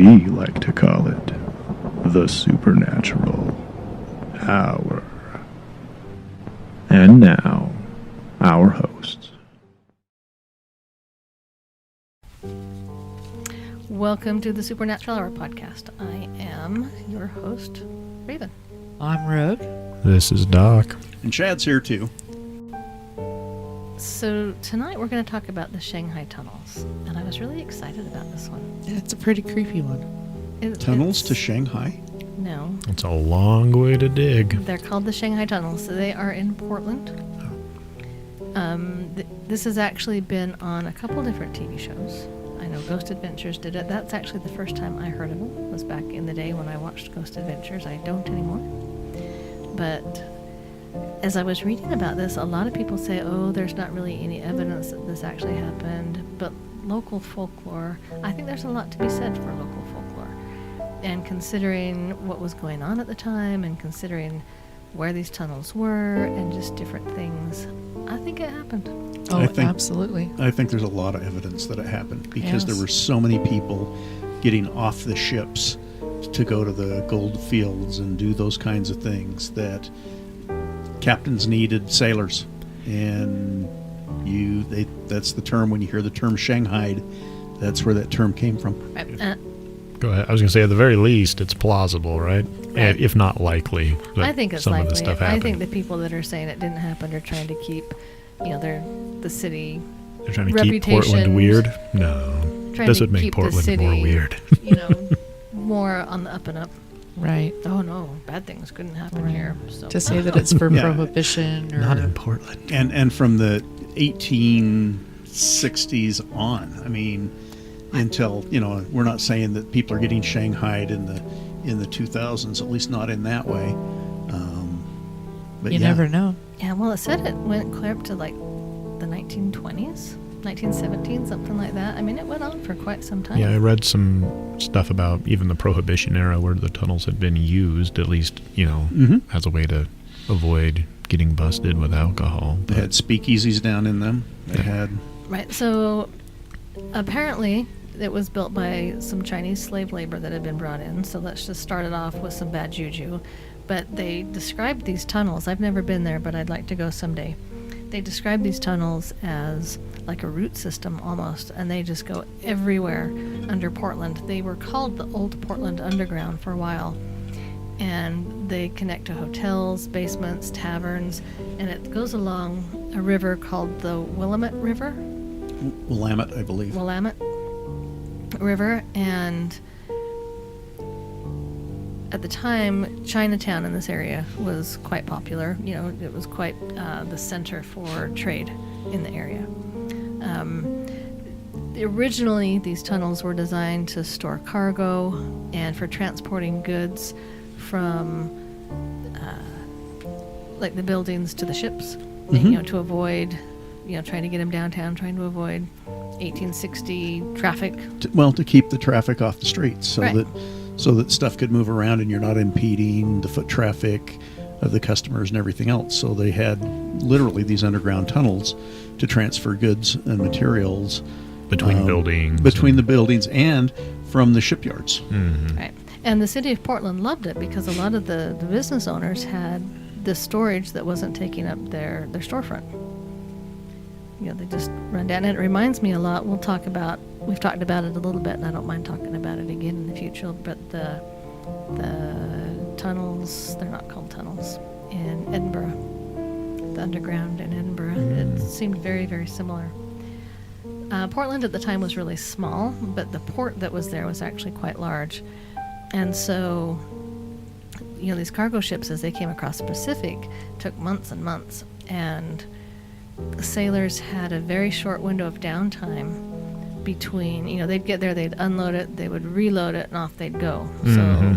We like to call it the Supernatural Hour. And now, our hosts. Welcome to the Supernatural Hour podcast. I am your host, Raven. I'm Rogue. This is Doc. And Chad's here too. So tonight we're going to talk about the Shanghai Tunnels, and I was really excited about this one. It's a pretty creepy one. Tunnels to Shanghai? No. It's a long way to dig. They're called the Shanghai Tunnels. So they are in Portland. This has actually been on a couple different TV shows. I know Ghost Adventures did it. That's actually the first time I heard of them. It was back in the day when I watched Ghost Adventures. I don't anymore. But as I was reading about this, a lot of people say, oh, there's not really any evidence that this actually happened. But local folklore, I think there's a lot to be said for local folklore. And considering what was going on at the time and considering where these tunnels were and just different things, I think it happened. Oh, absolutely. I think there's a lot of evidence that it happened because there were so many people getting off the ships to go to the gold fields and do those kinds of things that captains needed sailors. And that's the term, when you hear the term Shanghai, that's where that term came from. Right. Go ahead. I was going to say, at the very least, it's plausible, right? Right. If not likely. I think it's some likely. Of the stuff I happened. think the people that are saying it didn't happen are trying to keep, the city. They're trying to keep Portland weird? No. This would make Portland city, more weird. More on the up and up. Right. Oh no, bad things couldn't happen here. So. To say that it's for prohibition or not in Portland. And from the 1860s on, I mean, until, we're not saying that people are getting shanghaied in the 2000s, at least not in that way. But you never know. Yeah, well, it said it went clear up to like the 1920s, 1917, something like that. I mean, it went on for quite some time. Yeah, I read some stuff about even the Prohibition era where the tunnels had been used, at least, as a way to avoid getting busted with alcohol. They had speakeasies down in them. They had... Right, so apparently it was built by some Chinese slave labor that had been brought in, so let's just start it off with some bad juju. But they described these tunnels, I've never been there, but I'd like to go someday. They described these tunnels as like a root system almost, and they just go everywhere under Portland. They were called the Old Portland Underground for a while, and they connect to hotels, basements, taverns, and it goes along a river called the Willamette River. Willamette, I believe. Willamette River, and at the time, Chinatown in this area was quite popular. It was quite the center for trade in the area. Originally, these tunnels were designed to store cargo and for transporting goods from like the buildings to the ships, and, to avoid, trying to get them downtown, trying to avoid 1860 traffic. To keep the traffic off the streets Right. so that stuff could move around and you're not impeding the foot traffic of the customers and everything else. So they had literally these underground tunnels to transfer goods and materials Between buildings. Between the buildings and from the shipyards. Mm-hmm. Right. And the city of Portland loved it because a lot of the business owners had this storage that wasn't taking up their storefront. They just run down. And it reminds me a lot, we've talked about it a little bit, and I don't mind talking about it again in the future, but the tunnels, they're not called tunnels, in Edinburgh, the underground in Edinburgh, it seemed very, very similar. Portland at the time was really small, but the port that was there was actually quite large. And so, these cargo ships, as they came across the Pacific, took months and months, and sailors had a very short window of downtime between, they'd get there, they'd unload it, they would reload it, and off they'd go. So,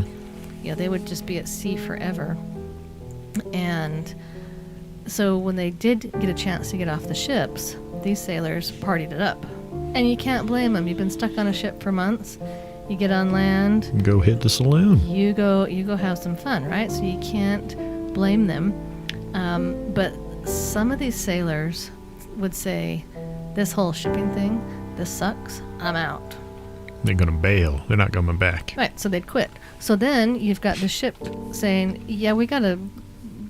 they would just be at sea forever. And so when they did get a chance to get off the ships, these sailors partied it up. And you can't blame them. You've been stuck on a ship for months. You get on land. Go hit the saloon. You go have some fun, right? So you can't blame them. But some of these sailors would say, this whole shipping thing, this sucks, I'm out. They're going to bail. They're not coming back. Right, so they'd quit. So then you've got the ship saying, yeah, we got to,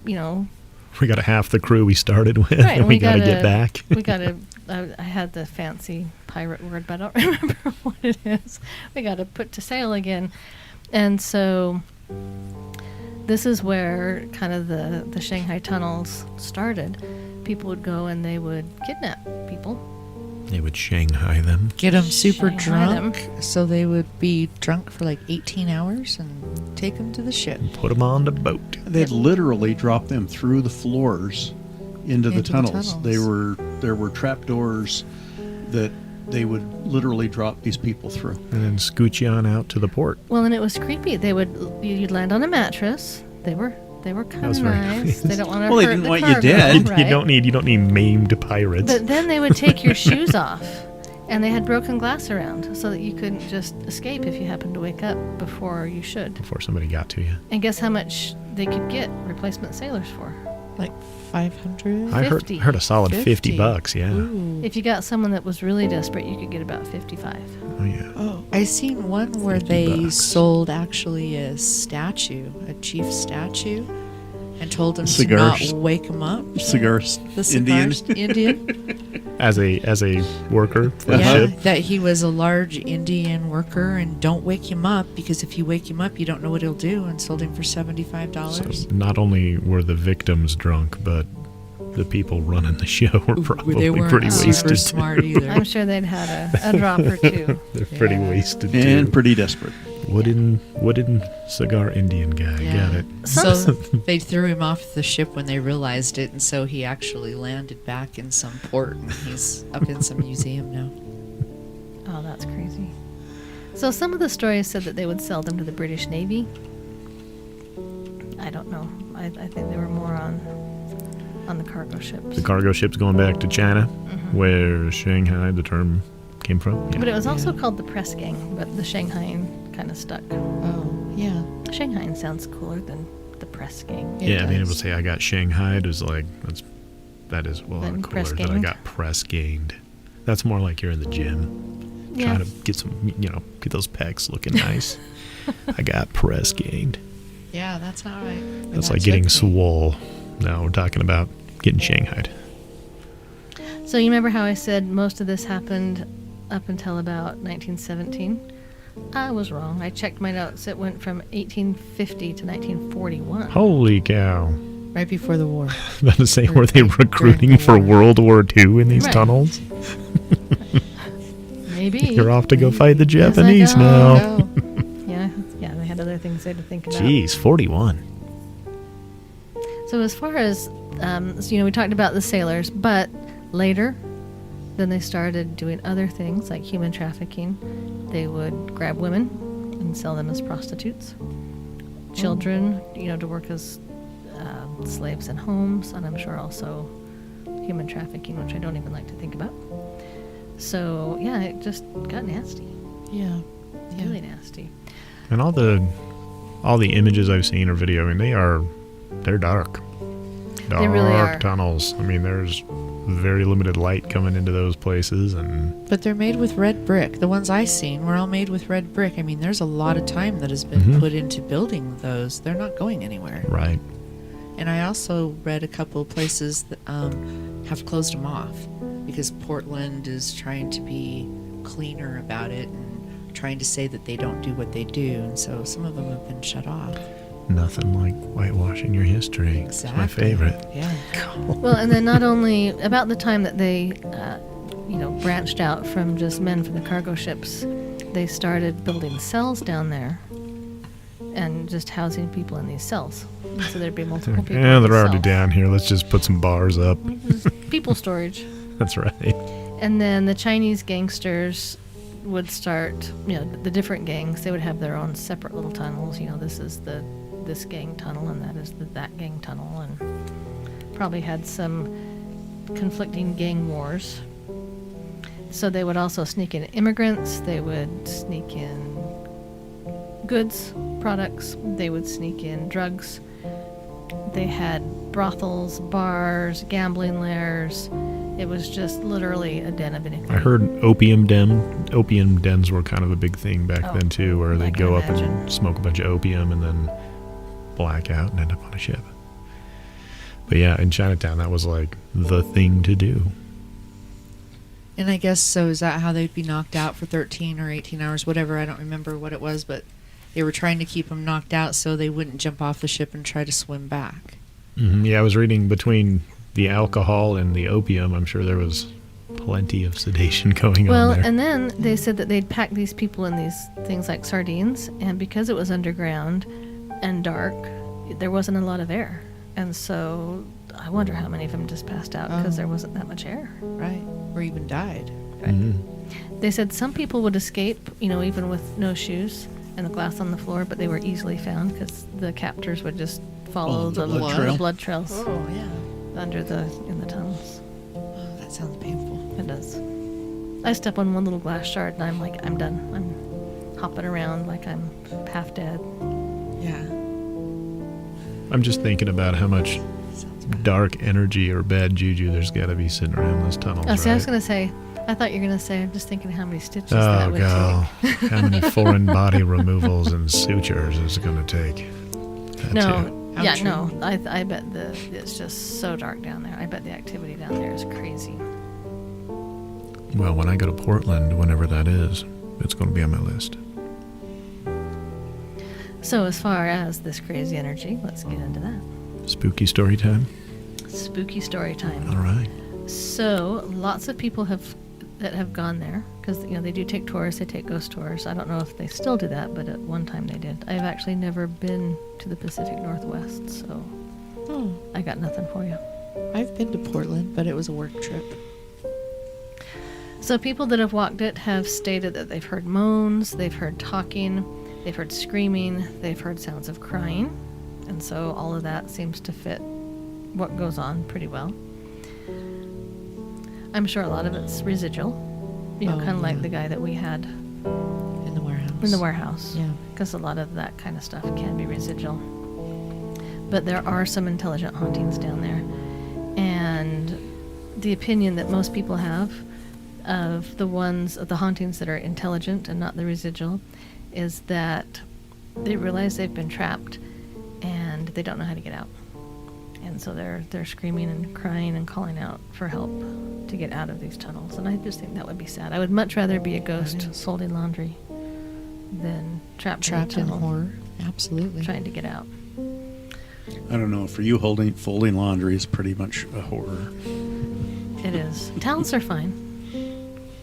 We got half the crew we started with, right, and we got to get back. we got to, I had the fancy pirate word, but I don't remember what it is. We got to put to sail again. And so this is where kind of the Shanghai Tunnels started. People would go and they would kidnap people. They would Shanghai them. Get them super Shanghai drunk, so they would be drunk for like 18 hours and take them to the ship. And put them on the boat. They'd literally drop them through the floors into the tunnels. There were trapdoors that they would literally drop these people through. And then scoot you on out to the port. Well, and it was creepy. You'd land on a mattress. They were kind That's of very nice. nice. They don't want to Well, they hurt didn't the want you cargo, dead. right? You don't need maimed pirates. But then they would take your shoes off, and they had broken glass around so that you couldn't just escape if you happened to wake up before you should. Before somebody got to you. And guess how much they could get replacement sailors for? Like 500? I 50. heard a solid 50 bucks, yeah. Ooh. If you got someone that was really desperate, you could get about 55. Oh, yeah. Oh, I seen one where 50 they bucks. sold actually a statue, a chief statue, and told him Cigars. to not wake him up. Cigars. The cigars, Indian. Indian. As a worker for the Yeah, ship. that he was a large Indian worker, and don't wake him up, because if you wake him up, you don't know what he'll do, and sold him for $75. So not only were the victims drunk, but the people running the show were probably they weren't pretty super wasted. smart either. I'm sure they'd had a drop or two. They're pretty Yeah. wasted And too. pretty desperate. Wooden cigar Indian guy. Yeah. Got it. So they threw him off the ship when they realized it, and so he actually landed back in some port, and he's up in some museum now. Oh, that's crazy. So some of the stories said that they would sell them to the British Navy. I don't know. I think they were more on the cargo ships. The cargo ship's going back to China, Mm-hmm. where Shanghai, the term, came from. Yeah. But it was also Yeah. called the press gang, but the Shanghai kind of stuck. Oh, yeah. Shanghai sounds cooler than the press gang. It Being able does. to say I got Shanghaied is like that is a lot Then cooler press than I ganged. got press gained. That's more like you're in the gym Yeah. trying to get some, get those pecs looking nice. I got press gained. Yeah, that's not right. That's like getting swole. No, we're talking about getting Shanghaied. So you remember how I said most of this happened up until about 1917? I was wrong. I checked my notes. It went from 1850 to 1941. Holy cow! Right before the war. About to say, Or were they during recruiting the for war. World War II in these Right. tunnels? Maybe. You're off to go fight the Yes, I Japanese know. now. Yeah, they had other things they had to think about. Jeez, 41. So as far as, we talked about the sailors, but later, then they started doing other things like human trafficking. They would grab women and sell them as prostitutes. Children, to work as slaves in homes, and I'm sure also human trafficking, which I don't even like to think about. So, yeah, it just got nasty. Yeah. Really nasty. And all the images I've seen or video, I mean, they're dark. They really are. Dark tunnels. I mean, there's very limited light coming into those places, and But they're made with red brick. The ones I seen were all made with red brick. I mean, there's a lot of time that has been Mhm. put into building those. They're not going anywhere. right. And I also read a couple of places that have closed them off because Portland is trying to be cleaner about it and trying to say that they don't do what they do. And so some of them have been shut off. Nothing like whitewashing your history. It's my Exactly. favorite. Yeah. Well, and then not only about the time that they, branched out from just men from the cargo ships, they started building cells down there and just housing people in these cells. So there'd be multiple people. Yeah, in they're the already cell. down here. Let's just put some bars up. People storage. That's right. And then the Chinese gangsters would start, the different gangs, they would have their own separate little tunnels. This is this gang tunnel and that is that gang tunnel, and probably had some conflicting gang wars. So they would also sneak in immigrants, they would sneak in goods, products, they would sneak in drugs. They had brothels, bars, gambling lairs, It was just literally a den of iniquity. I heard opium dens were kind of a big thing back then too, where I they'd can go up imagine. and smoke a bunch of opium and then black out and end up on a ship. But yeah, in Chinatown, that was like the thing to do. And I guess so. Is that how they'd be knocked out for 13 or 18 hours, whatever? I don't remember what it was, but they were trying to keep them knocked out so they wouldn't jump off the ship and try to swim back. Yeah, I was reading between the alcohol and the opium, I'm sure there was plenty of sedation going Well, on there. and then they said that they'd pack these people in these things like sardines, and because it was underground and dark, there wasn't a lot of air. And so I wonder how many of them just passed out because there wasn't that much air. Right. Or even died. Right. They said some people would escape, even with no shoes and the glass on the floor, but they were easily found because the captors would just follow the the blood trail. blood trails Oh, yeah. in the tunnels. Oh, that sounds painful. It does. I step on one little glass shard and I'm like, I'm done. I'm hopping around like I'm half dead. Yeah. I'm just thinking about how much Sounds bad. dark energy or bad juju there's got to be sitting around those tunnels, Oh, see, I was right? going to say, I thought you were going to say, I'm just thinking how many stitches that Oh, would God. take. How many foreign body removals and sutures is it going to take? That's it. No, How yeah, true. no. I bet it's just so dark down there. I bet the activity down there is crazy. Well, when I go to Portland, whenever that is, it's going to be on my list. So as far as this crazy energy, let's get into that. Spooky story time? Spooky story time. All right. So lots of people that have gone there because they do take tours. They take ghost tours. I don't know if they still do that, but at one time they did. I've actually never been to the Pacific Northwest, so Oh, I got nothing for you. I've been to Portland, but it was a work trip. So people that have walked it have stated that they've heard moans, they've heard talking, they've heard screaming, they've heard sounds of crying, and so all of that seems to fit what goes on pretty well. I'm sure a lot of it's residual, Oh, kind of like yeah. the guy that we had In the warehouse. in the warehouse. Yeah. Because a lot of that kind of stuff can be residual. But there are some intelligent hauntings down there. And the opinion that most people have of the hauntings that are intelligent and not the residual is that they realize they've been trapped and they don't know how to get out. And so they're screaming and crying and calling out for help to get out of these tunnels. And I just think that would be sad. I would much rather be a ghost is. folding laundry than trapped Trapped in a in tunnel horror. Absolutely. trying to get out. I don't know. For you, folding laundry is pretty much a horror. It is. Towels are fine.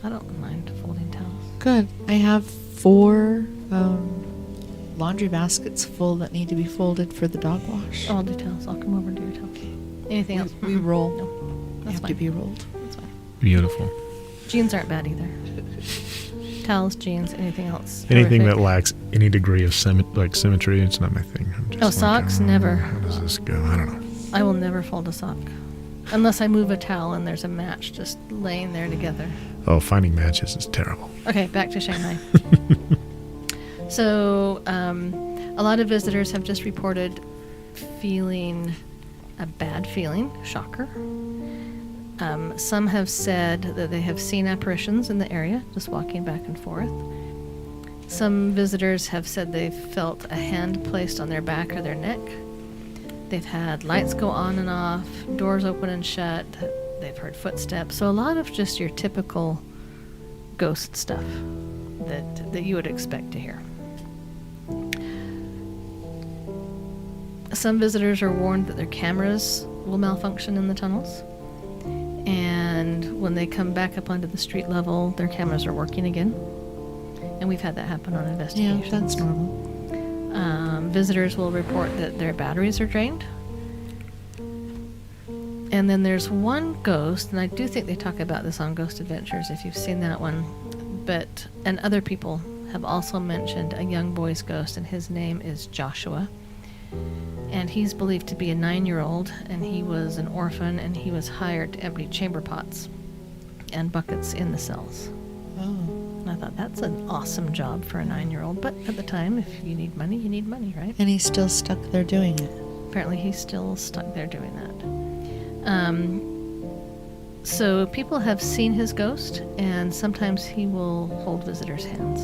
I don't mind folding towels. Good. I have 4 laundry baskets full that need to be folded for the dog wash. Oh, I'll do towels. I'll come over and do your towels. Anything else? We roll. No, They that's have fine. to be rolled. That's fine. Beautiful. Jeans aren't bad either. Towels, jeans, anything else. Anything horrific. that lacks any degree of symmetry, it's not my thing. I'm just Oh, like, socks? Never. How does this go? I don't know. I will never fold a sock. Unless I move a towel and there's a match just laying there together. Oh, finding matches is terrible. Okay, back to Shanghai. So, a lot of visitors have just reported feeling a bad feeling, shocker. Some have said that they have seen apparitions in the area, just walking back and forth. Some visitors have said they've felt a hand placed on their back or their neck. They've had lights go on and off, doors open and shut. They've heard footsteps. So a lot of just your typical ghost stuff that you would expect to hear. Some visitors are warned that their cameras will malfunction in the tunnels. And when they come back up onto the street level, their cameras are working again. And we've had that happen on Yeah, investigations. that's normal. Visitors will report that their batteries are drained. And then there's one ghost, and I do think they talk about this on Ghost Adventures if you've seen that one. And other people have also mentioned a young boy's ghost, and his name is Joshua. And he's believed to be a 9-year-old, and he was an orphan, and he was hired to empty chamber pots and buckets in the cells. Oh. And I thought, that's an awesome job for a 9-year-old. But at the time, if you need money, right? And he's still stuck there doing it. Apparently he's still stuck there doing that. So people have seen his ghost, and sometimes he will hold visitors' hands.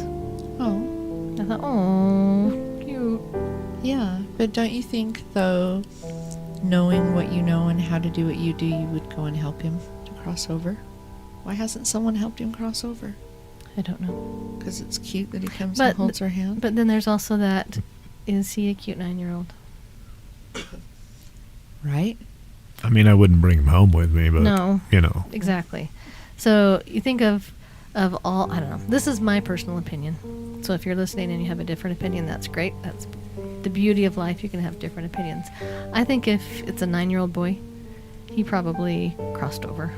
Oh, I thought, oh, cute. yeah. But don't you think, though, knowing what you know and how to do what you do, you would go and help him to cross over? Why hasn't someone helped him cross over? I don't know. Because it's cute that he comes But- and holds her hand. But then there's also that, is he a cute 9-year-old? Right? I mean, I wouldn't bring him home with me, but No. you know, Exactly. So you think of all, I don't know. This is my personal opinion. So if you're listening and you have a different opinion, that's great. That's the beauty of life. You can have different opinions. I think if it's a 9-year-old boy, he probably crossed over.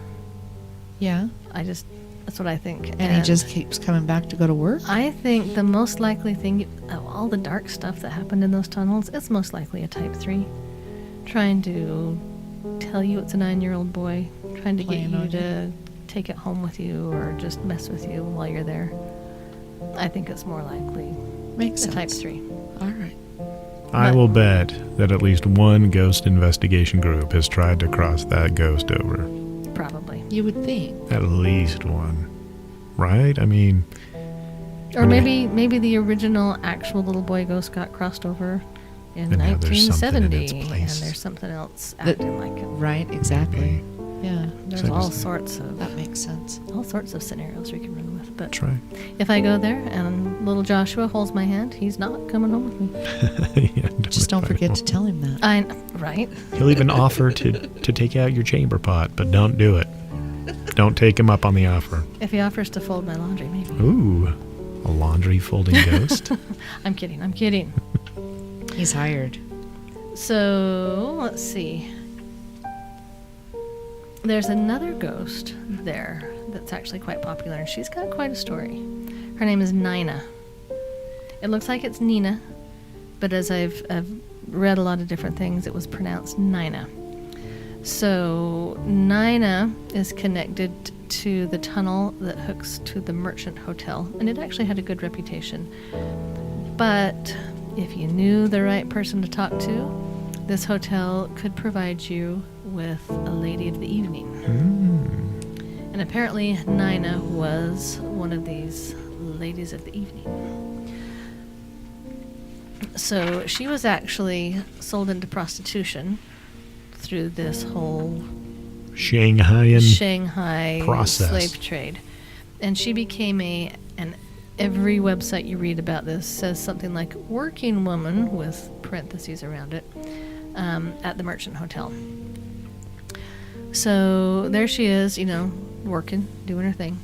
Yeah. That's what I think. And he just keeps coming back to go to work? I think the most likely thing, of all the dark stuff that happened in those tunnels, it's most likely a type 3. Trying to tell you it's a 9-year-old boy, trying to Playing get you on to take it home with you or just mess with you while you're there. I think it's more likely Makes a sense. type 3. All right. I But- will bet that at least one ghost investigation group has tried to cross that ghost over. Probably. You would think. At least one, right? I mean, Or maybe the original actual little boy ghost got crossed over in And now there's something in 1970, its and place. there's something else That- acting like it. Right, exactly. Yeah, There's So all just- sorts of that makes sense. scenarios we can run with. But try. if I go there and little Joshua holds my hand, he's not coming home with me. Yeah, Just don't invite forget him. to tell him that. Right? He'll even offer to take out your chamber pot, but don't do it. Don't take him up on the offer. If he offers to fold my laundry, maybe. Ooh, a laundry folding ghost. I'm kidding. He's hired. So, let's see. There's another ghost there that's actually quite popular, and she's got quite a story. Her name is Nina. It looks like it's Nina, but as I've read a lot of different things, it was pronounced Nina. So, Nina is connected to the tunnel that hooks to the Merchant Hotel, and it actually had a good reputation. But if you knew the right person to talk to, this hotel could provide you with a lady of the evening. And apparently Nina was one of these ladies of the evening. So she was actually sold into prostitution through this whole Shanghai process. slave trade. And she became and every website you read about this says something like working woman with parentheses around it at the Merchant Hotel. So there she is, working, doing her thing.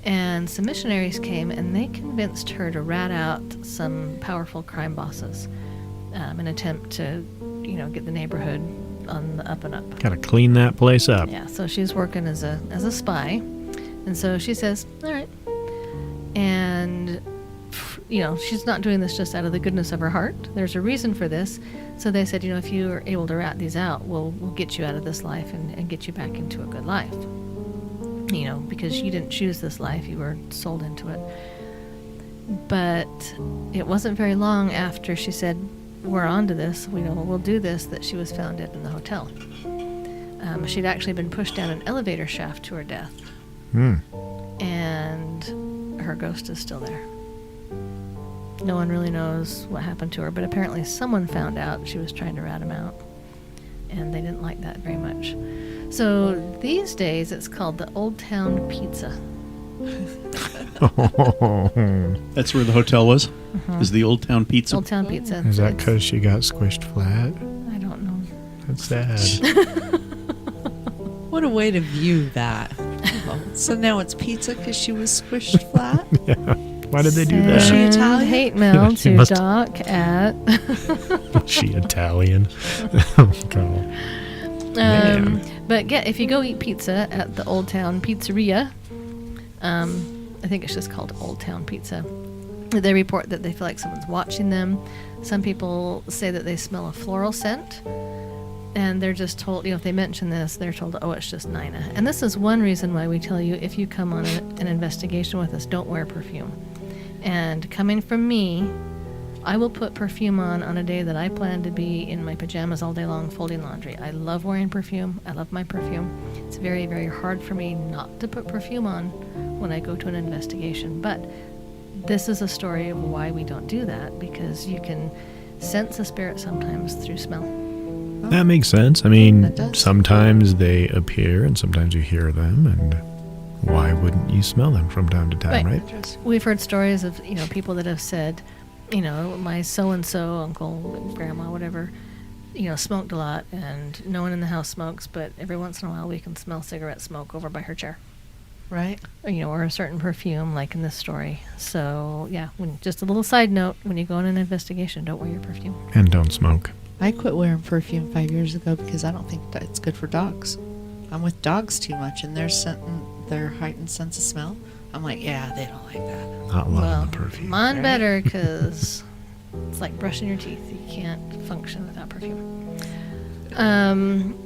And some missionaries came and they convinced her to rat out some powerful crime bosses in an attempt to, get the neighborhood on the up and up. Gotta clean that place up. Yeah, so she's working as a spy. And so she says, all right. And, she's not doing this just out of the goodness of her heart. There's a reason for this. So they said, if you are able to rat these out, we'll get you out of this life and get you back into a good life. Because you didn't choose this life, you were sold into it. But it wasn't very long after she said, we're on to this, we'll do this, that she was found dead in the hotel. She'd actually been pushed down an elevator shaft to her death. And her ghost is still there. No one really knows what happened to her, but apparently someone found out she was trying to rat him out, and they didn't like that very much. So these days it's called the Old Town Pizza. That's where the hotel was? Is the Old Town Pizza? Old Town Pizza. Is that It's- because she got squished flat? I don't know. That's sad. What a way to view that. So now it's pizza because she was squished flat? Why did they do Was she that? Send Italian? hate mail She to must- Doc at. Was she Italian? Oh, God. Man. But if you go eat pizza at the Old Town Pizzeria, I think it's just called Old Town Pizza. They report that they feel like someone's watching them. Some people say that they smell a floral scent, and they're just told, if they mention this, they're told, oh, it's just Nina. And this is one reason why we tell you, if you come on an investigation with us, don't wear perfume. And coming from me, I will put perfume on a day that I plan to be in my pajamas all day long folding laundry. I love wearing perfume. I love my perfume. It's very, very hard for me not to put perfume on when I go to an investigation. But this is a story of why we don't do that, because you can sense a spirit sometimes through smell. That makes sense. I mean, That does. sometimes they appear and sometimes you hear them, and why wouldn't you smell them from time to time, Right. right? We've heard stories of, people that have said, my so-and-so uncle, grandma, whatever, smoked a lot, and no one in the house smokes, but every once in a while we can smell cigarette smoke over by her chair. Right. Or a certain perfume, like in this story. So, yeah, just a little side note, when you go on an investigation, don't wear your perfume. And don't smoke. I quit wearing perfume 5 years ago because I don't think that it's good for dogs. I'm with dogs too much, and their heightened sense of smell. I'm like, yeah, they don't like that. Not loving the perfume. Mine Right. better, because it's like brushing your teeth. You can't function without perfume.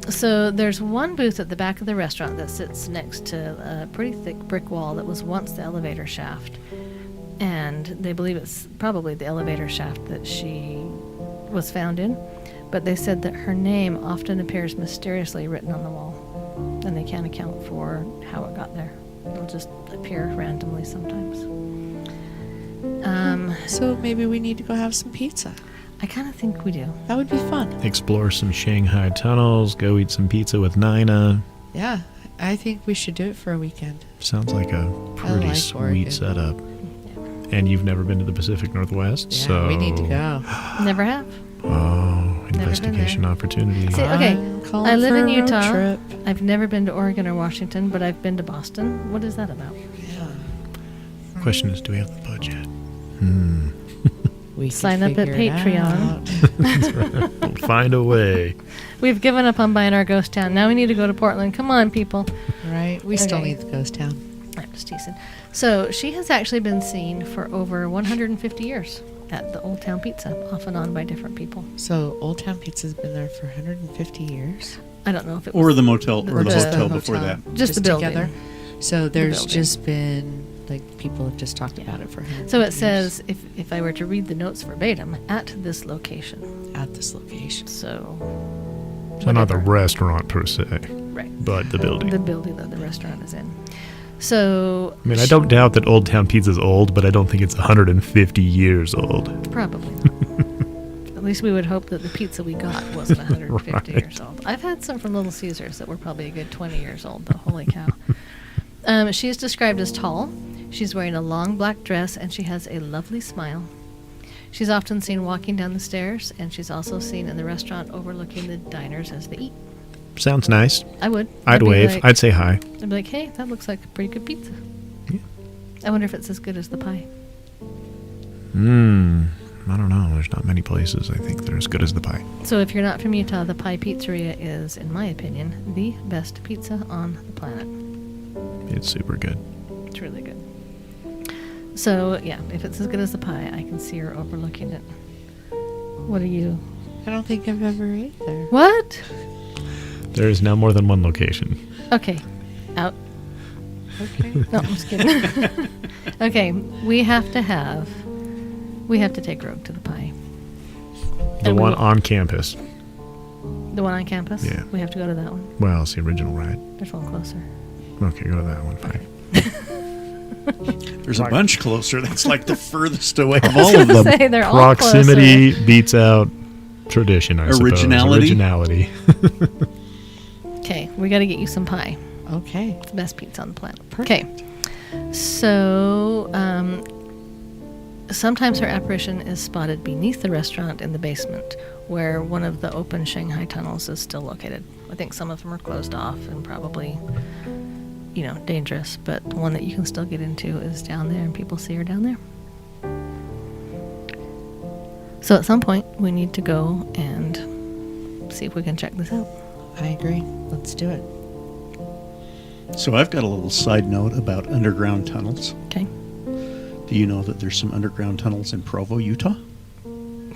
So there's one booth at the back of the restaurant that sits next to a pretty thick brick wall that was once the elevator shaft. And they believe it's probably the elevator shaft that she was found in. But they said that her name often appears mysteriously written on the wall. And they can't account for how it got there. It'll just appear randomly sometimes. So maybe we need to go have some pizza. I kind of think we do. That would be fun. Explore some Shanghai Tunnels, go eat some pizza with Nina. Yeah, I think we should do it for a weekend. Sounds like a pretty like sweet Oregon. setup. And you've never been to the Pacific Northwest, Yeah, so we need to go. Never have. Oh, been investigation there. opportunity. See, okay, I'm calling I live for in a road Utah. trip. I've never been to Oregon or Washington, but I've been to Boston. What is that about? Yeah. Question is, do we have the budget? We can Sign up at figure it Patreon. out. We'll find a way. We've given up on buying our ghost town. Now we need to go to Portland. Come on, people. Right. We still Okay. need the ghost town. I'm just teasing. So she has actually been seen for over 150 years at the Old Town Pizza, off and on by different people. So Old Town Pizza's been there for 150 years. I don't know if it Or was the motel, The- or the just hotel the before that. Just the building. together. So there's building. just been like people have just talked about it for 150 So it years says, if I were to read the notes verbatim, at this location. at this location. So, So not the whatever. restaurant per se, Right. but the building. The building that the restaurant is in. So, I mean, I don't doubt that Old Town Pizza's old, but I don't think it's 150 years old. probably. At least we would hope that the pizza we got wasn't 150 Right. years old. I've had some from Little Caesars that were probably a good 20 years old, though. Holy cow. She is described as tall. She's wearing a long black dress, and she has a lovely smile. She's often seen walking down the stairs, and she's also seen in the restaurant overlooking the diners as they eat. Sounds nice. I would. I'd be wave. like- I'd say hi. I'd be like, hey, that looks like a pretty good pizza. Yeah. I wonder if it's as good as the pie. I don't know. There's not many places I think that are as good as the pie. So if you're not from Utah, the Pie Pizzeria is, in my opinion, the best pizza on the planet. It's super good. It's really good. So, yeah, if it's as good as the pie, I can see her overlooking it. What are you? I don't think I've ever ate there. What? There is now more than one location. Okay. Out. Okay. No, I'm just kidding. Okay, we have to take Rogue to the pie. The And we one will- on campus. The one on campus? Yeah. We have to go to that one. Well, it's the original, right? There's one closer. Okay, go to that one. Fine. There's a bunch closer. That's like the furthest away of all of them. Say they're all Proximity beats out tradition, I Originality? suppose. Originality. Okay, we got to get you some pie. Okay. It's the best pizza on the planet. Perfect. Okay. So, sometimes her apparition is spotted beneath the restaurant in the basement, where one of the open Shanghai tunnels is still located. I think some of them are closed off and probably, dangerous, but the one that you can still get into is down there, and people see her down there. So at some point, we need to go and see if we can check this out. I agree. Let's do it. So I've got a little side note about underground tunnels. Okay? Do you know that there's some underground tunnels in Provo, Utah? Ooh,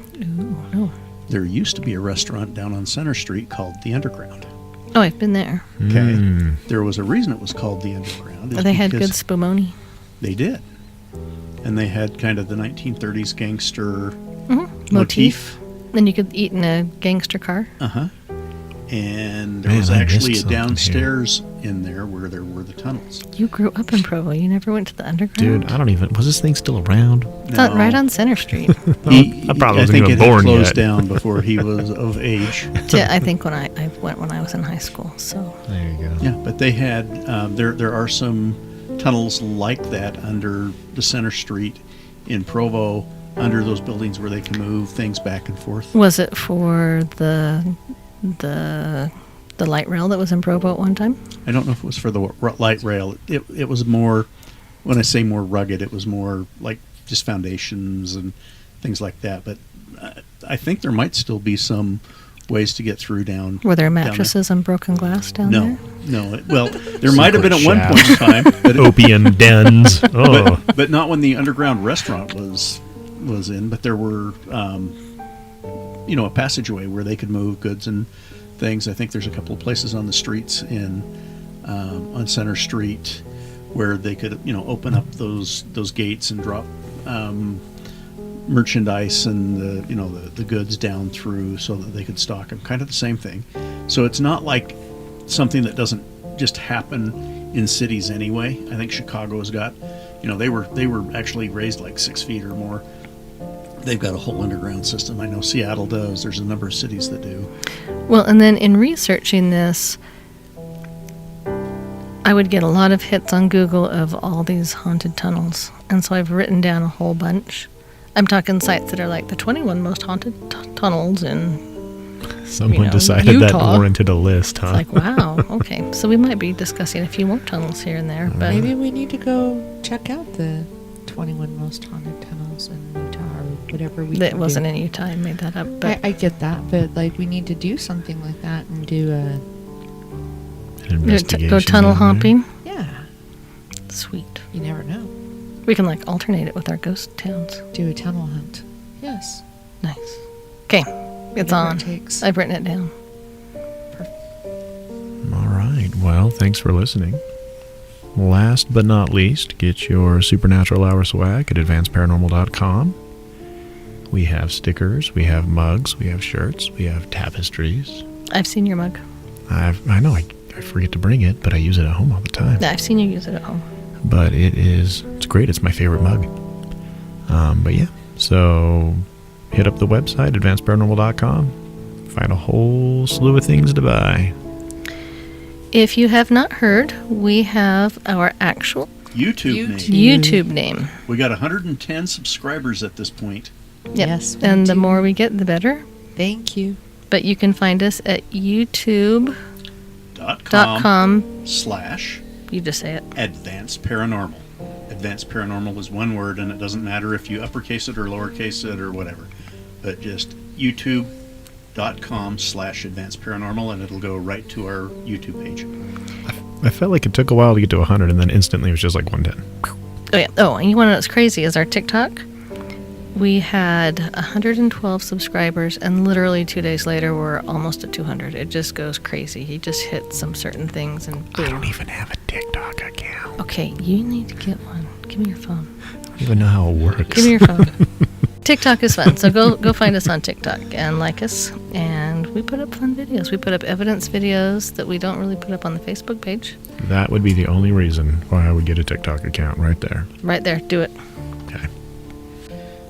no. There used to be a restaurant down on Center Street called The Underground. Oh, I've been there. Okay. Mm. There was a reason it was called The Underground. is They had good because spumoni. They did. And they had kind of the 1930s gangster motif. Then you could eat in a gangster car. And there Man, was I actually missed a something downstairs in there where there were the tunnels. You grew up in Provo. You never went to the underground? Dude, I don't even... Was this thing still around? It's not right on Center Street. I probably I wasn't think even it born had closed yet. down before he was of age. I think when I went when I was in high school. So There you go. Yeah, but they had there are some tunnels like that under the Center Street in Provo, under those buildings where they can move things back and forth. was it for the light rail that was in Provo at one time? I don't know if it was for the light rail. It was more, when I say more rugged, it was more like just foundations and things like that. But I think there might still be some ways to get through down. Were there down there. mattresses and broken glass down there? No. Well, there might have been at one Secret point in time, but Opium dens. Oh. but not when the underground restaurant was in. But there were, a passageway where they could move goods and things. I think there's a couple of places on the streets on Center Street where they could, open up those gates and drop merchandise and the goods down through so that they could stock them. Kind of the same thing. So it's not like something that doesn't just happen in cities anyway. I think Chicago's got, they were actually raised like 6 feet or more. They've got a whole underground system. I know Seattle does. There's a number of cities that do. Well, and then in researching this, I would get a lot of hits on Google of all these haunted tunnels. And so I've written down a whole bunch. I'm talking sites that are like the 21 most haunted tunnels in Someone decided Utah. that warranted a list, huh? It's like, wow, okay. So we might be discussing a few more tunnels here and there. But Maybe we need to go check out the 21 most haunted tunnels in Utah or whatever we that can wasn't do. in Utah. I made that up. But I get that, but like we need to do something like that and do a An investigation go tunnel down there. hopping. yeah. Sweet. You never know. We can like alternate it with our ghost towns. Do a tunnel hunt. Yes. Nice. Okay, it's Whatever on. it takes. I've written it down. All right. Well, thanks for listening. Last but not least, get your Supernatural Hour swag at advancedparanormal.com. We have stickers, we have mugs, we have shirts, we have tapestries. I've seen your mug. I know I forget to bring it, but I use it at home all the time. Yeah, I've seen you use it at home. But it's great. It's my favorite mug. But yeah, so hit up the website, advancedparanormal.com. Find a whole slew of things to buy. If you have not heard, we have our actual YouTube name. YouTube name. We got 110 subscribers at this point. Yep. Yes, we and the do. more we get, the better. Thank you. But you can find us at .com/ You just say it. Advanced Paranormal. Advanced Paranormal is one word, and it doesn't matter if you uppercase it or lowercase it or whatever. But just youtube.com/Advanced Paranormal, and it'll go right to our YouTube page. I felt like it took a while to get to 100, and then instantly it was just like 110. Oh, yeah. Oh, and you want to know what's crazy is our TikTok. We had 112 subscribers, and literally 2 days later, we're almost at 200. It just goes crazy. He just hits some certain things, and I boom. don't even have a TikTok account. Okay, you need to get one. Give me your phone. I don't even know how it works. Give me your phone. TikTok is fun, so go find us on TikTok and like us. And we put up fun videos. We put up evidence videos that we don't really put up on the Facebook page. That would be the only reason why I would get a TikTok account right there. Right there, do it. Okay.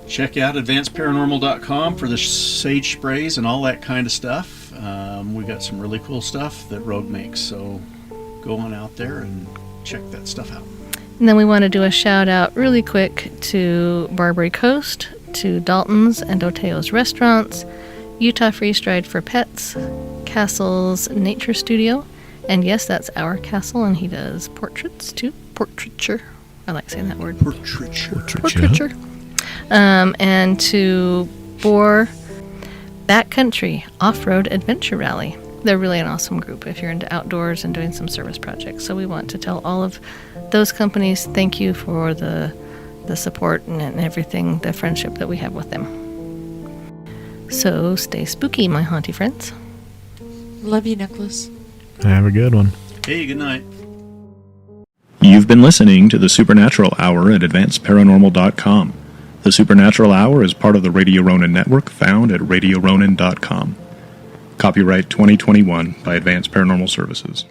Check out advancedparanormal.com for the sage sprays and all that kind of stuff. We got some really cool stuff that Rogue makes, so go on out there and check that stuff out. And then we want to do a shout out really quick to Barbary Coast, to Dalton's and Oteo's Restaurants, Utah Free Stride for Pets, Castle's Nature Studio, and yes, that's our castle, and he does portraits too. Portraiture. I like saying that word. Portraiture. And to Boar Backcountry Off-Road Adventure Rally. They're really an awesome group if you're into outdoors and doing some service projects. So we want to tell all of those companies thank you for the support and everything, the friendship that we have with them. So stay spooky, my haunty friends. Love you, Necklace. Have a good one. Hey, good night. You've been listening to the Supernatural Hour at AdvancedParanormal.com. The Supernatural Hour is part of the Radio Ronin network found at radioronin.com. Copyright 2021 by Advanced Paranormal Services.